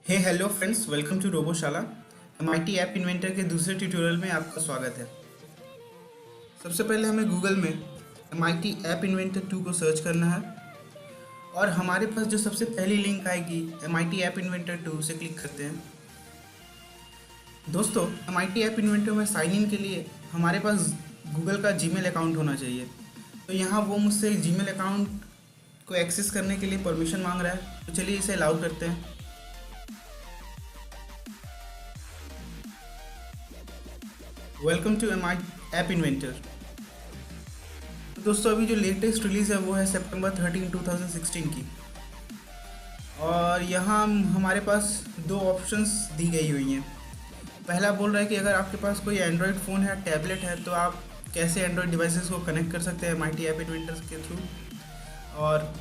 Hey hello friends, welcome to Roboshala. MIT app inventor के दूसरे tutorial में आपका स्वागत है। सबसे पहले हमें गूगल में एमआईटी ऐप इन्वेंटर 2 को सर्च करना है और हमारे पास जो सबसे पहली लिंक आएगी एमआईटी ऐप इन्वेंटर 2 उसे क्लिक करते हैं। दोस्तों, एमआईटी ऐप इन्वेंटर में साइन इन के लिए हमारे पास गूगल का जीमेल अकाउंट होना चाहिए। तो यहाँ वो मुझसे जीमेल अकाउंट को एक्सेस करने के लिए परमिशन मांग रहा है, तो चलिए इसे अलाउ करते हैं। Welcome to M I app inventor. तो दोस्तों, अभी जो लेटेस्ट रिलीज़ है वो है सितंबर 13, 2016 की। और यहाँ हमारे पास दो ऑप्शंस दी गई हुई हैं। पहला बोल रहा है कि अगर आपके पास कोई एंड्रॉयड फ़ोन है, टैबलेट है, तो आप कैसे एंड्रॉयड डिवाइसेस को कनेक्ट कर सकते हैं एमआईटी ऐप इन्वेंटर के थ्रू। और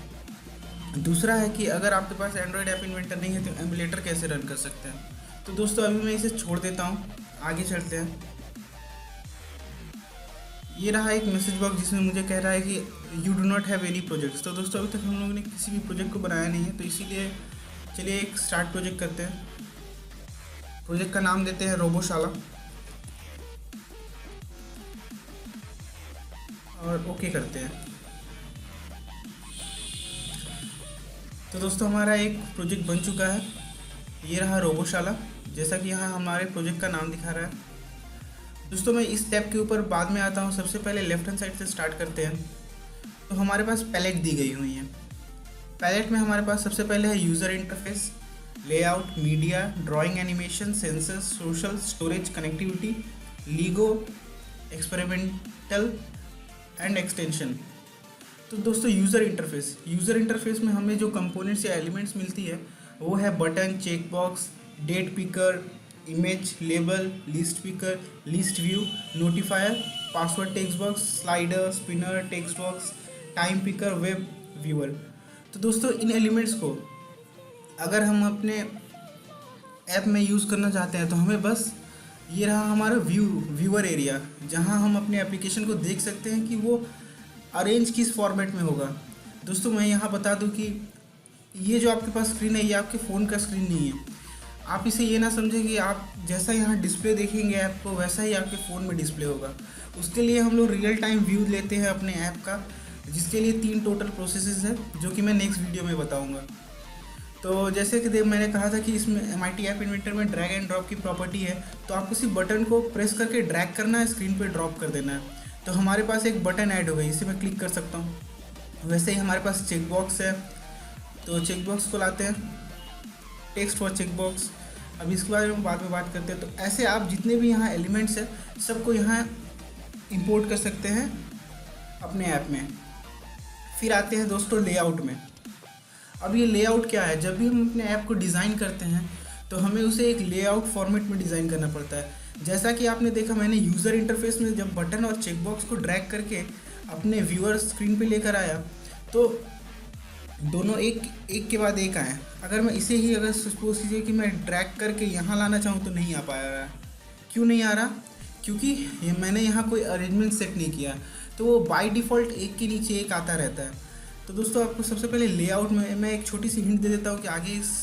दूसरा है कि अगर आपके पास एंड्रॉयड ऐप इन्वेंटर नहीं है तो एमुलेटर कैसे रन कर सकते हैं। तो दोस्तों, अभी मैं इसे छोड़ देता हूँ, आगे चलते हैं। ये रहा एक मैसेज बॉक्स जिसमें मुझे कह रहा है कि you do not have any projects. तो दोस्तों, अभी तक हम लोगों ने किसी भी प्रोजेक्ट को बनाया नहीं है, तो इसीलिए चलिए एक स्टार्ट प्रोजेक्ट करते हैं। प्रोजेक्ट का नाम देते हैं रोबोशाला और ओके करते हैं। तो दोस्तों, हमारा एक प्रोजेक्ट बन चुका है। ये रहा रोबोशाला, जैसा कि यहाँ हमारे प्रोजेक्ट का नाम दिखा रहा है। दोस्तों, मैं इस टैब के ऊपर बाद में आता हूँ। सबसे पहले लेफ्ट हैंड साइड से स्टार्ट करते हैं। तो हमारे पास पैलेट दी गई हुई है। पैलेट में हमारे पास सबसे पहले है user interface, layout, media, drawing, animation, sensors, social, storage, connectivity, LIGO, experimental and extension. तो दोस्तों, यूज़र इंटरफेस में हमें जो कंपोनेंट्स या एलिमेंट्स मिलती है वो है button, check box, date picker, image, label, list picker, list view, notifier, password text box, slider, spinner, text box, time picker, web viewer. तो दोस्तों, इन एलिमेंट्स को अगर हम अपने ऐप में यूज़ करना चाहते हैं तो हमें बस ये रहा हमारा व्यूअर एरिया, जहां हम अपने एप्लीकेशन को देख सकते हैं कि वो अरेंज किस फॉर्मेट में होगा। दोस्तों, मैं यहाँ बता दूँ कि ये जो आपके पास स्क्रीन है ये आपके फ़ोन का स्क्रीन नहीं है। आप इसे ये ना समझें कि आप जैसा यहाँ डिस्प्ले देखेंगे ऐप को वैसा ही आपके फ़ोन में डिस्प्ले होगा। उसके लिए हम लोग रियल टाइम व्यू लेते हैं अपने ऐप का, जिसके लिए 3 टोटल प्रोसेसेस है जो कि मैं नेक्स्ट वीडियो में बताऊँगा। तो जैसे कि मैंने कहा था कि इसमें एमआईटी ऐप इन्वेंटर में ड्रैग एंड ड्रॉप की प्रॉपर्टी है। तो आपको सिर्फ बटन को प्रेस करके ड्रैग करना है, स्क्रीन पर ड्रॉप कर देना है। तो हमारे पास एक बटन ऐड हो गई, इसे मैं क्लिक कर सकता हूँ। वैसे ही हमारे पास चेक बॉक्स है, तो चेक बॉक्स को लाते हैं, टेक्स्ट फॉर चेक बॉक्स। अब इसके बारे में बाद में बात करते हैं। तो ऐसे आप जितने भी यहाँ एलिमेंट्स हैं सबको यहाँ इंपोर्ट कर सकते हैं अपने ऐप में। फिर आते हैं दोस्तों लेआउट में। अब ये लेआउट क्या है? जब भी हम अपने ऐप को डिज़ाइन करते हैं तो हमें उसे एक लेआउट फॉर्मेट में डिज़ाइन करना पड़ता है। जैसा कि आपने देखा, मैंने यूज़र इंटरफेस में जब बटन और चेकबॉक्स को ड्रैग करके अपने व्यूअर स्क्रीन पे लेकर आया तो दोनों एक के बाद एक आए। अगर मैं इसे ही अगर सपोज कीजिए कि मैं ड्रैग करके यहाँ लाना चाहूँ तो नहीं आ पा रहा है। क्यों नहीं आ रहा? क्योंकि मैंने यहाँ कोई अरेंजमेंट सेट नहीं किया, तो वो बाय डिफ़ॉल्ट एक के नीचे एक आता रहता है। तो दोस्तों, आपको सबसे पहले लेआउट में मैं एक छोटी सी हिंट दे देता हूँ कि आगे इस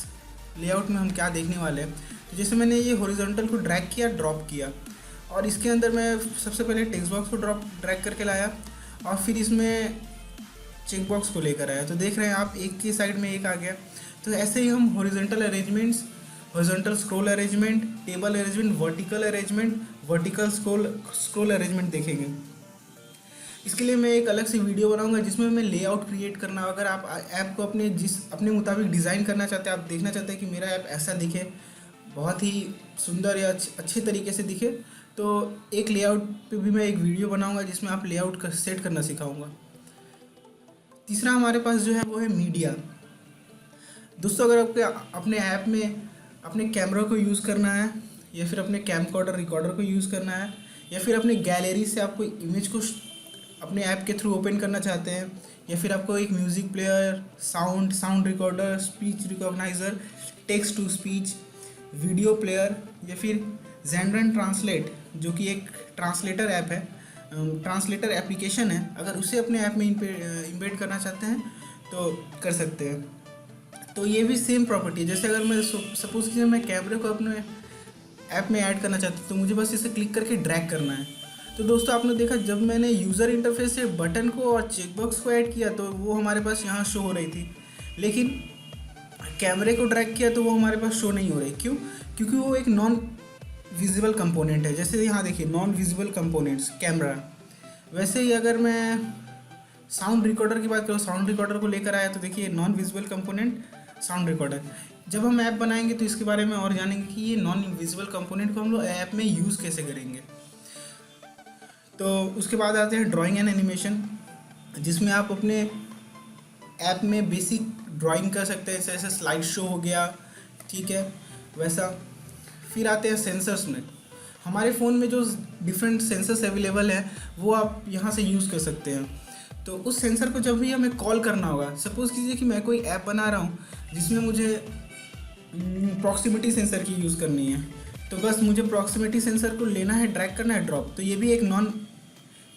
लेआउट में हम क्या देखने वाले हैं। तो जैसे मैंने ये हॉरिजॉन्टल को ड्रैग किया, ड्रॉप किया, और इसके अंदर मैं सबसे पहले टेक्स्ट बॉक्स को ड्रैग करके लाया और फिर इसमें चेक बॉक्स को लेकर आया। तो देख रहे हैं आप, एक की साइड में एक आ गया। तो ऐसे ही हम horizontal arrangements, horizontal scroll arrangement, table arrangement, vertical arrangement, vertical scroll arrangement देखेंगे। इसके लिए मैं एक अलग से वीडियो बनाऊंगा जिसमें मैं लेआउट क्रिएट करना। अगर आप ऐप को अपने मुताबिक डिज़ाइन करना चाहते हैं, आप देखना चाहते हैं कि मेरा ऐप ऐसा दिखे, बहुत ही सुंदर या अच्छे तरीके से दिखे, तो एक लेआउट पे भी मैं एक वीडियो बनाऊंगा जिसमें आप लेआउट का सेट करना सिखाऊंगा। तीसरा हमारे पास जो है वो है मीडिया। दोस्तों, अगर आपको अपने ऐप में अपने कैमरा को यूज़ करना है या फिर अपने कैमकॉर्डर रिकॉर्डर को यूज़ करना है या फिर अपने गैलरी से आपको इमेज को अपने ऐप के थ्रू ओपन करना चाहते हैं, या फिर आपको एक music player, sound recorder, speech recognizer, text to speech, video player, या फिर ज़ेनरन ट्रांसलेट जो कि एक ट्रांसलेटर ऐप है, ट्रांसलेटर एप्लीकेशन है, अगर उसे अपने ऐप में इम्बेड करना चाहते हैं तो कर सकते हैं। तो ये भी सेम प्रॉपर्टी है। जैसे अगर मैं सपोज कीजिए मैं कैमरे को अपने ऐप में ऐड करना चाहता हूँ तो मुझे बस इसे क्लिक करके ड्रैग करना है। तो दोस्तों आपने देखा जब मैंने यूज़र इंटरफेस से बटन को और चेकबॉक्स को ऐड किया तो वो हमारे पास यहाँ शो हो रही थी, लेकिन कैमरे को ड्रैग किया तो वो हमारे पास शो नहीं हो रही। क्यों? क्योंकि वो एक नॉन विजिबल कंपोनेंट है। जैसे यहाँ देखिए नॉन विजिबल कंपोनेंट्स कैमरा। वैसे ही अगर मैं साउंड रिकॉर्डर की बात करूँ, साउंड रिकॉर्डर को लेकर आया तो देखिए non visible component sound recorder. जब हम ऐप बनाएंगे तो इसके बारे में और जानेंगे कि ये नॉन विजिबल कंपोनेंट को हम लोग ऐप में यूज़ कैसे करेंगे। तो उसके बाद आते हैं ड्राइंग एंड एनिमेशन, जिसमें आप अपने ऐप में बेसिक ड्राइंग कर सकते हैं, जैसे स्लाइड शो हो गया, ठीक है वैसा। फिर आते हैं सेंसर्स में। हमारे फ़ोन में जो डिफरेंट सेंसर्स अवेलेबल हैं वो आप यहाँ से यूज़ कर सकते हैं। तो उस सेंसर को जब भी हमें कॉल करना होगा, सपोज़ कीजिए कि मैं कोई ऐप बना रहा हूँ जिसमें मुझे प्रॉक्सिमिटी सेंसर की यूज़ करनी है, तो बस मुझे प्रॉक्सिमिटी सेंसर को लेना है, ड्रैग करना है, ड्रॉप। तो ये भी एक नॉन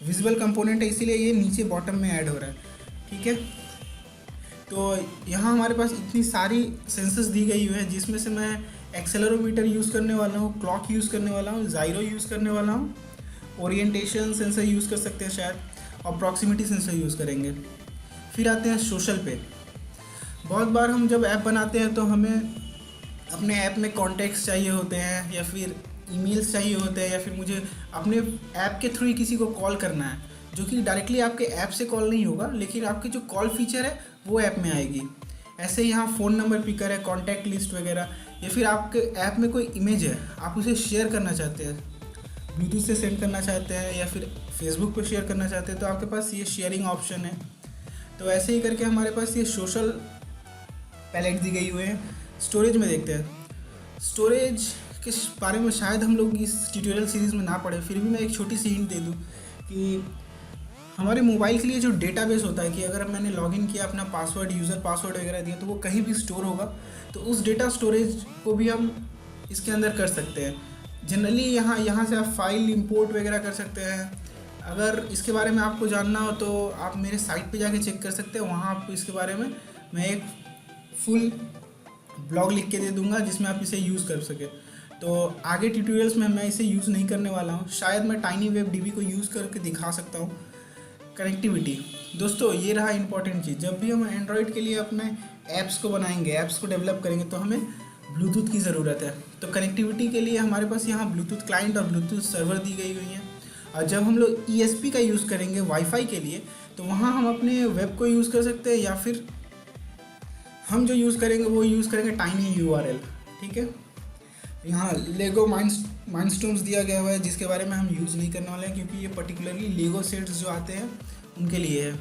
विजिबल कंपोनेंट है, इसीलिए ये नीचे बॉटम में ऐड हो रहा है, ठीक है। तो यहाँ हमारे पास इतनी सारी सेंसर्स दी गई हुई है, जिसमें से मैं एक्सेलरोमीटर यूज़ करने वाला हूँ, क्लॉक यूज़ करने वाला हूँ, ज़ाइरो यूज़ करने वाला हूँ, ओरिएंटेशन सेंसर यूज़ कर सकते हैं शायद, और प्रॉक्सिमिटी सेंसर यूज़ करेंगे। फिर आते हैं सोशल पे। बहुत बार हम जब ऐप बनाते हैं तो हमें अपने ऐप में कॉन्टैक्ट्स चाहिए होते हैं, या फिर ईमेल्स चाहिए होते हैं, या फिर मुझे अपने ऐप के थ्रू ही किसी को कॉल करना है, जो कि डायरेक्टली आपके ऐप से कॉल नहीं होगा, लेकिन आपकी जो कॉल फीचर है वो ऐप में आएगी। ऐसे ही यहाँ फ़ोन नंबर पिकर है, कॉन्टैक्ट लिस्ट वगैरह, या फिर आपके ऐप में कोई इमेज है आप उसे शेयर करना चाहते हैं, ब्लूटूथ से सेंड करना चाहते हैं, या फिर फेसबुक पर शेयर करना चाहते हैं, तो आपके पास ये शेयरिंग ऑप्शन है। तो ऐसे ही करके हमारे पास ये सोशल पैलेट दी गई हुए हैं। स्टोरेज में देखते हैं। स्टोरेज के बारे में शायद हम लोग इस ट्यूटोरियल सीरीज़ में ना पढ़े, फिर भी मैं एक छोटी सी हिंट दे दूँ कि हमारे मोबाइल के लिए जो डेटाबेस होता है, कि अगर मैंने लॉगिन किया, अपना पासवर्ड, यूज़र पासवर्ड वगैरह दिया, तो वो कहीं भी स्टोर होगा, तो उस डेटा स्टोरेज को भी हम इसके अंदर कर सकते हैं। जनरली यहाँ से आप फाइल इंपोर्ट वगैरह कर सकते हैं। अगर इसके बारे में आपको जानना हो तो आप मेरे साइट पे जाके चेक कर सकते हैं, वहाँ आपको इसके बारे में मैं एक फुल ब्लॉग लिख के दे दूँगा जिसमें आप इसे यूज़ कर सकें। तो आगे ट्यूटोरियल्स में मैं इसे यूज़ नहीं करने वाला हूँ, शायद मैं TinyWebDB को यूज़ करके दिखा सकता हूँ। कनेक्टिविटी दोस्तों, ये रहा इंपॉर्टेंट चीज़। जब भी हम एंड्रॉयड के लिए अपने ऐप्स को बनाएंगे, ऐप्स को डेवलप करेंगे, तो हमें ब्लूटूथ की ज़रूरत है। तो कनेक्टिविटी के लिए हमारे पास यहाँ ब्लूटूथ क्लाइंट और ब्लूटूथ सर्वर दी गई हुई है। और जब हम लोग ESP का यूज़ करेंगे वाईफाई के लिए, तो वहाँ हम अपने वेब को यूज़ कर सकते हैं, या फिर हम जो यूज़ करेंगे वो यूज़ करेंगे TinyURL, ठीक है। यहाँ लेगो माइलस्टोन्स दिया गया हुआ है, जिसके बारे में हम यूज़ नहीं करने वाले हैं, क्योंकि ये पर्टिकुलरली लेगो सेट्स जो आते हैं उनके लिए है।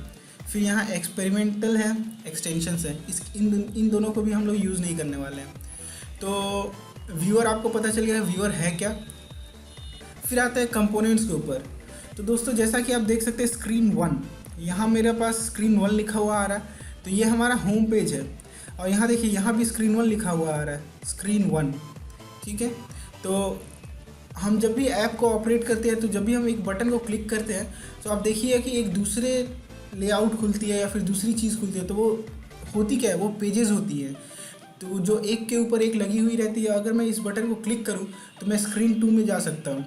फिर यहाँ एक्सपेरिमेंटल है, एक्सटेंशंस है, इन दोनों को भी हम लोग यूज़ नहीं करने वाले हैं। तो व्यूअर आपको पता चल गया है व्यूअर है क्या। फिर आता है कंपोनेंट्स के ऊपर। तो दोस्तों जैसा कि आप देख सकते हैं स्क्रीन 1, यहाँ मेरे पास स्क्रीन 1 लिखा हुआ आ रहा है, तो ये हमारा होम पेज है। और यहाँ देखिए यहाँ भी स्क्रीन 1 लिखा हुआ आ रहा है, स्क्रीन 1, ठीक है। तो हम जब भी ऐप को ऑपरेट करते हैं, तो जब भी हम एक बटन को क्लिक करते हैं, तो आप देखिए कि एक दूसरे लेआउट खुलती है या फिर दूसरी चीज़ खुलती है। तो वो होती क्या है, वो पेजेस होती है, तो जो एक के ऊपर एक लगी हुई रहती है। अगर मैं इस बटन को क्लिक करूं तो मैं स्क्रीन 2 में जा सकता हूं,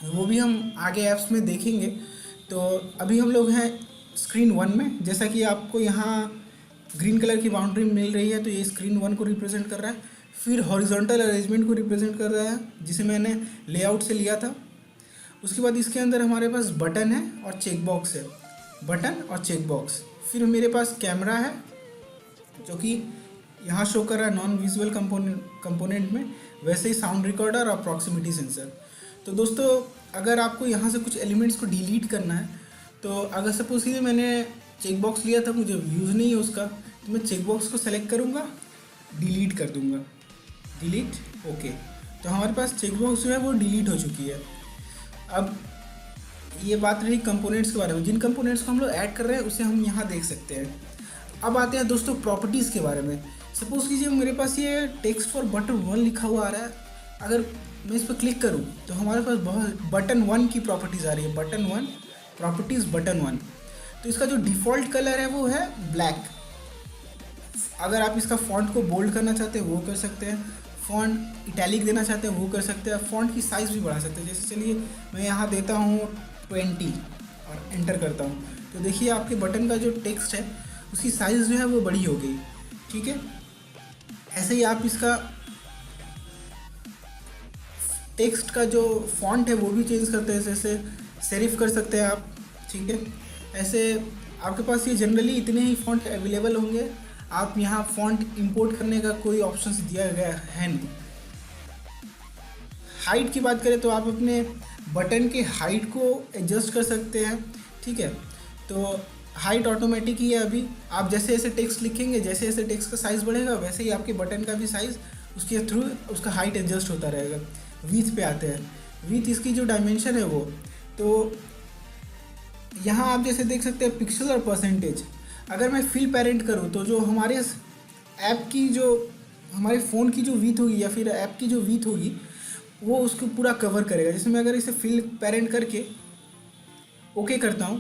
वो भी हम आगे ऐप्स में देखेंगे। तो अभी हम लोग हैं स्क्रीन 1 में। जैसा कि आपको यहाँ ग्रीन कलर की बाउंड्री मिल रही है, तो ये स्क्रीन 1 को रिप्रेजेंट कर रहा है। फिर हॉरिजॉन्टल अरेंजमेंट को रिप्रेजेंट कर रहा है, जिसे मैंने लेआउट से लिया था। उसके बाद इसके अंदर हमारे पास बटन है और चेकबॉक्स है, बटन और चेकबॉक्स। फिर मेरे पास कैमरा है, जो कि यहाँ शो कर रहा है नॉन विजुअल कंपोनेंट में। वैसे ही साउंड रिकॉर्डर और प्रॉक्सिमिटी सेंसर। तो दोस्तों अगर आपको यहाँ से कुछ एलिमेंट्स को डिलीट करना है, तो अगर सपोज कीजिए मैंने चेकबॉक्स लिया था, मुझे यूज़ नहीं है उसका, तो मैं चेकबॉक्स को सेलेक्ट करूँगा, डिलीट कर दूँगा, डिलीट, ओके। तो हमारे पास चेकबॉक्स जो है वो डिलीट हो चुकी है। अब ये बात रही कंपोनेंट्स के बारे में। जिन कंपोनेंट्स को हम लोग ऐड कर रहे हैं उसे हम यहाँ देख सकते हैं। अब आते हैं दोस्तों प्रॉपर्टीज़ के बारे में। सपोज़ कीजिए मेरे पास ये टेक्स्ट फॉर बटन 1 लिखा हुआ आ रहा है। अगर मैं इस पर क्लिक करूँ तो हमारे पास बहुत बटन 1 की प्रॉपर्टीज़ आ रही है, बटन 1 प्रॉपर्टीज़ बटन 1। तो इसका जो डिफ़ॉल्ट कलर है वो है ब्लैक। अगर आप इसका फ़ॉन्ट को बोल्ड करना चाहते हैं वो कर सकते हैं, फ़ॉन्ट इटैलिक देना चाहते हैं वो कर सकते हैं, फ़ॉन्ट की साइज़ भी बढ़ा सकते हैं। जैसे चलिए मैं यहाँ देता हूँ 20 और एंटर करता हूँ, तो देखिए आपके बटन का जो टेक्स्ट है उसकी साइज़ जो है वो बड़ी हो गई। ठीक है, ऐसे ही आप इसका टेक्स्ट का जो फ़ॉन्ट है वो भी चेंज करते हैं, जैसे सेरिफ कर सकते हैं आप। ठीक है, ऐसे आपके पास ये जनरली इतने ही फ़ॉन्ट अवेलेबल होंगे। आप यहाँ फ़ॉन्ट इंपोर्ट करने का कोई ऑप्शन दिया गया है नहीं। हाइट की बात करें तो आप अपने बटन के हाइट को एडजस्ट कर सकते हैं। ठीक है, तो हाइट ऑटोमेटिक ही है। अभी आप जैसे जैसे टेक्स्ट लिखेंगे, जैसे जैसे टेक्स्ट का साइज़ बढ़ेगा वैसे ही आपके बटन का भी साइज़ उसके थ्रू उसका हाइट एडजस्ट होता रहेगा। विड्थ पे आते हैं, विड्थ इसकी जो डायमेंशन है वो, तो यहाँ आप जैसे देख सकते हैं पिक्सल और परसेंटेज। अगर मैं फिल पेरेंट करूँ तो जो हमारे ऐप की जो हमारे फ़ोन की जो विड्थ होगी या फिर ऐप की जो विड्थ होगी वो उसको पूरा कवर करेगा। जैसे मैं अगर इसे फिल पेरेंट करके ओके करता हूँ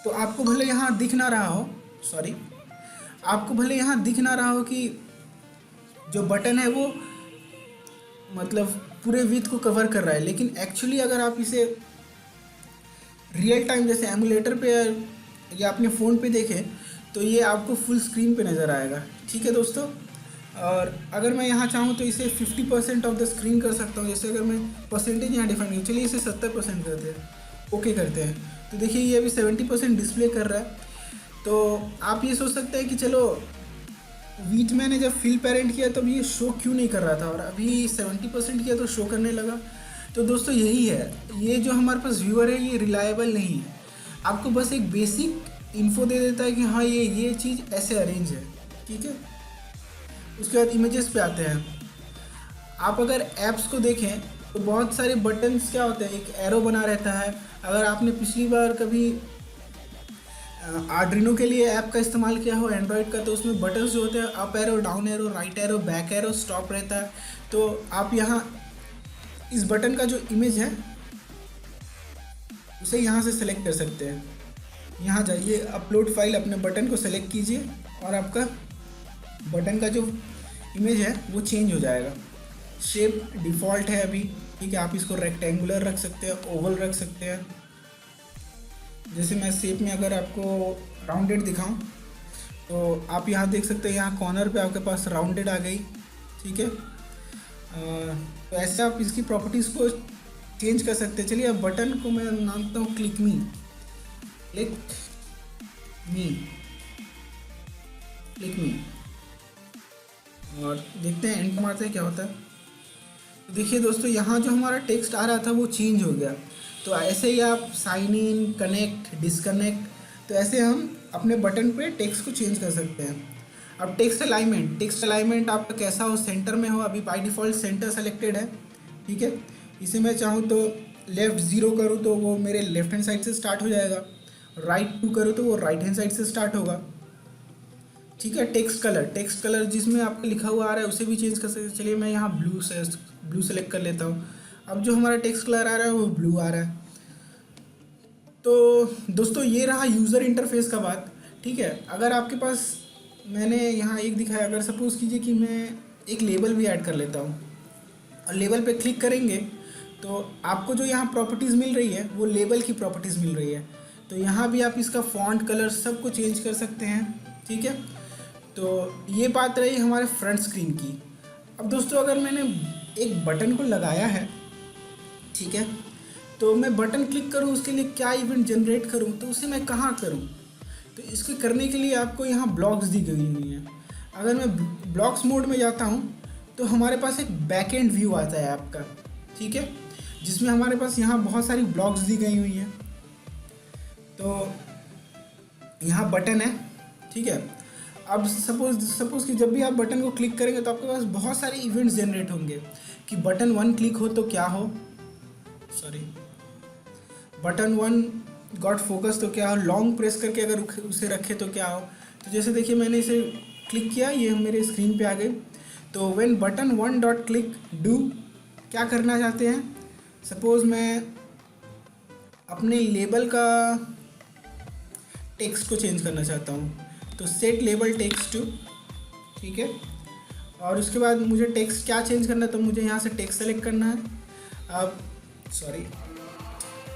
तो आपको भले यहाँ दिख ना रहा हो, सॉरी, आपको भले यहाँ दिख ना रहा हो कि जो बटन है वो मतलब पूरे विड्थ को कवर कर रहा है, लेकिन एक्चुअली अगर आप इसे रियल टाइम जैसे एमुलेटर पे या अपने फ़ोन पे देखें तो ये आपको फुल स्क्रीन पे नज़र आएगा। ठीक है दोस्तों, और अगर मैं यहाँ चाहूँ तो इसे 50% ऑफ द स्क्रीन कर सकता हूँ। जैसे अगर मैं परसेंटेज यहाँ डिफाइन करूँ, चलिए इसे 70% करते हैं, ओके करते हैं, तो देखिए ये अभी 70% डिस्प्ले कर रहा है। तो आप ये सोच सकते हैं कि चलो विड्थ मैंने जब फिल पेरेंट किया तब ये शो क्यों नहीं कर रहा था और अभी 70% किया तो शो करने लगा। तो दोस्तों यही है, ये जो हमारे पास व्यूअर है ये रिलायबल नहीं है, आपको बस एक बेसिक इन्फो दे देता है कि हाँ ये चीज़ ऐसे अरेंज है। ठीक है, उसके बाद इमेजेस पे आते हैं। आप अगर ऐप्स को देखें तो बहुत सारे बटन्स क्या होते हैं, एक एरो बना रहता है। अगर आपने पिछली बार कभी आर्डिनो के लिए ऐप का इस्तेमाल किया हो एंड्रॉयड का, तो उसमें बटन्स जो होते हैं up arrow, down arrow, right arrow, back arrow, stop रहता है। तो आप यहाँ इस बटन का जो इमेज है उसे यहाँ से सेलेक्ट कर सकते हैं। यहाँ जाइए, अपलोड फाइल, अपने बटन को सेलेक्ट कीजिए और आपका बटन का जो इमेज है वो चेंज हो जाएगा। शेप डिफ़ॉल्ट है अभी। ठीक है, आप इसको रेक्टेंगुलर रख सकते हैं, ओवल रख सकते हैं। जैसे मैं शेप में अगर आपको राउंडेड दिखाऊं तो आप यहाँ देख सकते हैं, यहाँ कॉर्नर पे आपके पास राउंडेड आ गई। ठीक है, तो ऐसे आप इसकी प्रॉपर्टीज़ को चेंज कर सकते हैं। चलिए अब बटन को मैं नाम देता हूँ क्लिक मी, क्लिक मी, क्लिक मी, और देखते हैं एंटर मारते हैं क्या होता है। तो देखिए दोस्तों, यहाँ जो हमारा टेक्स्ट आ रहा था वो चेंज हो गया। तो ऐसे ही आप साइन इन, कनेक्ट, डिसकनेक्ट, तो ऐसे हम अपने बटन पे टेक्स्ट को चेंज कर सकते हैं। अब टेक्स्ट अलाइनमेंट आपका कैसा हो, सेंटर में हो। अभी बाय डिफ़ॉल्ट सेंटर सेलेक्टेड है। ठीक है, इसे मैं चाहूँ तो लेफ़्ट 0 करूँ तो वो मेरे लेफ्ट हैंड साइड से स्टार्ट हो जाएगा, राइट 2 करूँ तो वो राइट हैंड साइड से स्टार्ट होगा। ठीक है, टेक्स्ट कलर जिसमें आपका लिखा हुआ आ रहा है उसे भी चेंज कर सकते हैं। चलिए मैं यहाँ ब्लू सेलेक्ट कर लेता हूँ। अब जो हमारा टेक्स्ट कलर आ रहा है वो ब्लू आ रहा है। तो दोस्तों ये रहा यूज़र इंटरफेस का बात। ठीक है, अगर आपके पास, मैंने यहाँ एक दिखाया, अगर सपोज़ कीजिए कि मैं एक लेबल भी ऐड कर लेता हूँ और लेबल पे क्लिक करेंगे तो आपको जो यहाँ प्रॉपर्टीज़ मिल रही है वो लेबल की प्रॉपर्टीज़ मिल रही है। तो यहाँ भी आप इसका फॉन्ट कलर सब को चेंज कर सकते हैं। ठीक है, तो ये बात रही हमारे फ्रंट स्क्रीन की। अब दोस्तों अगर मैंने एक बटन को लगाया है, ठीक है, तो मैं बटन क्लिक करूँ उसके लिए क्या इवेंट जनरेट करूँ, तो उसे मैं कहाँ करूँ, तो इसके करने के लिए आपको यहाँ ब्लॉक्स दी गई हुई हैं। अगर मैं ब्लॉक्स मोड में जाता हूँ तो हमारे पास एक बैक एंड व्यू आता है आपका। ठीक है, जिसमें हमारे पास यहाँ बहुत सारी ब्लॉक्स दी गई हुई हैं। तो यहाँ बटन है। ठीक है, अब सपोज़ कि जब भी आप बटन को क्लिक करेंगे तो आपके पास बहुत सारे इवेंट्स जनरेट होंगे कि बटन 1 क्लिक हो तो क्या हो, बटन 1 गॉट फोकस तो क्या हो, लॉन्ग प्रेस करके अगर उसे रखे तो क्या हो। तो जैसे देखिए मैंने इसे क्लिक किया, ये मेरे स्क्रीन पे आ गए। तो when button 1 dot click do, क्या करना चाहते हैं, सपोज़ मैं अपने लेबल का टेक्स्ट को चेंज करना चाहता हूँ, तो सेट लेबल टेक्स्ट टू, ठीक है। और उसके बाद मुझे टेक्स्ट क्या चेंज करना है, तो मुझे यहाँ से टेक्स्ट सेलेक्ट करना है। अब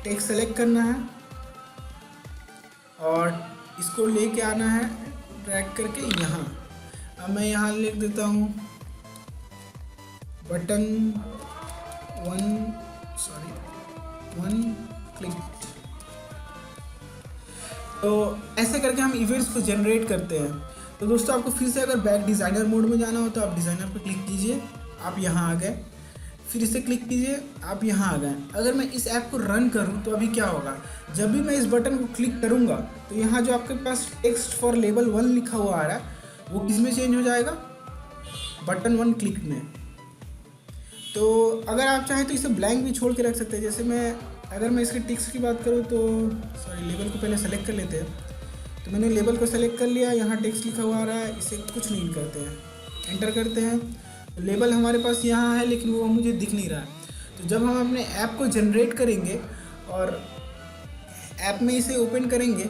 टेक्स्ट सेलेक्ट करना है और इसको लेके आना है ड्रैग करके यहाँ। अब मैं यहाँ लिख देता हूँ बटन वन क्लिक। तो ऐसे करके हम इवेंट्स को जनरेट करते हैं। तो दोस्तों आपको फिर से अगर बैक डिज़ाइनर मोड में जाना हो तो आप डिज़ाइनर पर क्लिक कीजिए, आप यहाँ आ गए। फिर इसे क्लिक कीजिए, आप यहाँ आ गए। अगर मैं इस ऐप को रन करूँ तो अभी क्या होगा, जब भी मैं इस बटन को क्लिक करूँगा तो यहाँ जो आपके पास टेक्स्ट फॉर लेबल 1 लिखा हुआ आ रहा है वो किस में चेंज हो जाएगा, बटन 1 क्लिक में। तो अगर आप चाहें तो इसे ब्लैंक भी छोड़ के रख सकते हैं। जैसे अगर मैं इसके टेक्स्ट की बात करूँ तो लेबल को पहले सेलेक्ट कर लेते हैं। तो मैंने लेबल को सेलेक्ट कर लिया, यहाँ टेक्स्ट लिखा हुआ आ रहा है, इसे कुछ नहीं करते हैं, एंटर करते हैं। तो लेबल हमारे पास यहाँ है लेकिन वो मुझे दिख नहीं रहा है। तो जब हम अपने ऐप को जनरेट करेंगे और ऐप में इसे ओपन करेंगे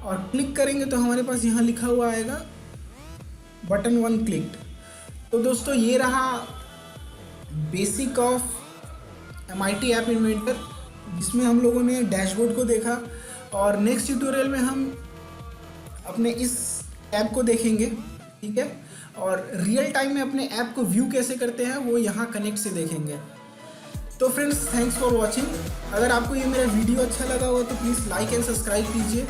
और क्लिक करेंगे तो हमारे पास यहाँ लिखा हुआ आएगा बटन 1 क्लिक्ड। तो दोस्तों ये रहा basic of MIT app inventor, जिसमें हम लोगों ने डैशबोर्ड को देखा। और नेक्स्ट ट्यूटोरियल में हम अपने इस ऐप को देखेंगे, ठीक है। और रियल टाइम में अपने ऐप को व्यू कैसे करते हैं वो यहाँ कनेक्ट से देखेंगे। तो फ्रेंड्स, थैंक्स फॉर वॉचिंग। अगर आपको ये मेरा वीडियो अच्छा लगा हो तो प्लीज़ लाइक एंड सब्सक्राइब कीजिए।